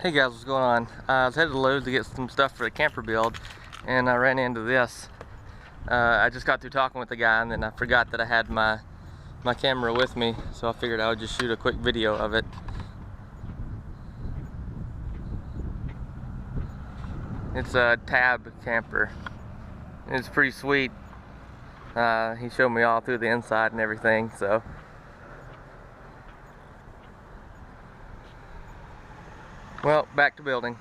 Hey guys, what's going on? I was headed to Lowe's to get some stuff for the camper build, and I ran into this. I just got through talking with the guy, and then I forgot that I had my camera with me, so I figured I would just shoot a quick video of it. It's a Tab camper. It's pretty sweet. He showed me all through the inside and everything, so. Well, back to building.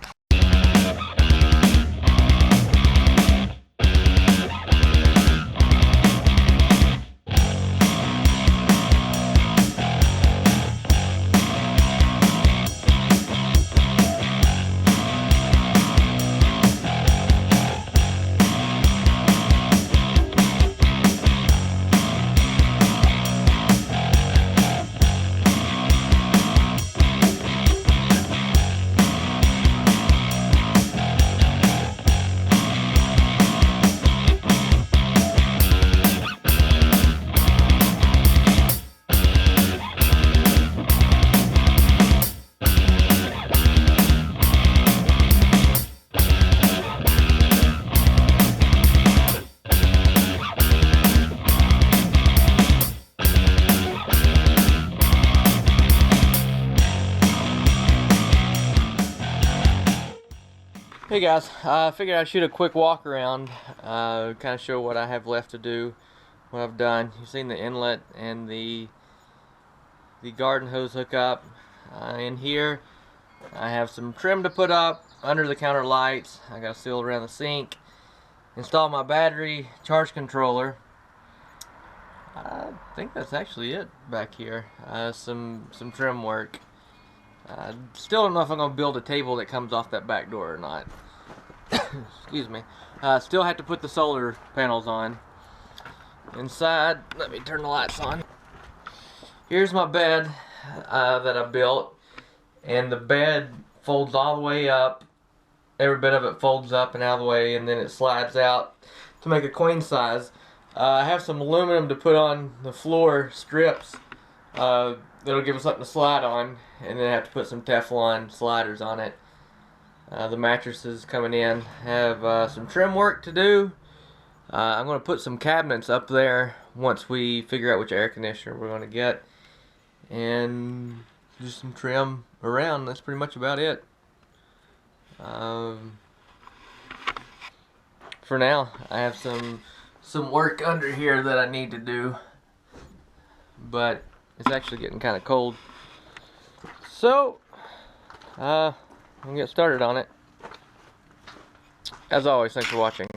Hey guys, I figured I'd shoot a quick walk around, kind of show what I have left to do, what I've done. You've seen the inlet and the garden hose hookup. In here, I have some trim to put up, under the counter lights. I got a seal around the sink. Install my battery charge controller. I think that's actually it back here. Some trim work. Still don't know if I'm going to build a table that comes off that back door or not. Excuse me. Still have to put the solar panels on. Inside, let me turn the lights on. Here's my bed that I built. And the bed folds all the way up. Every bit of it folds up and out of the way, and then it slides out to make a queen size. I have some aluminum to put on the floor strips. That'll give us something to slide on, and then I have to put some Teflon sliders on it. The mattresses coming in have some trim work to do. I'm going to put some cabinets up there once we figure out which air conditioner we're going to get, and just some trim around. That's pretty much about it. For now, I have some work under here that I need to do, but it's actually getting kind of cold. So, I'm going to get started on it. As always, thanks for watching.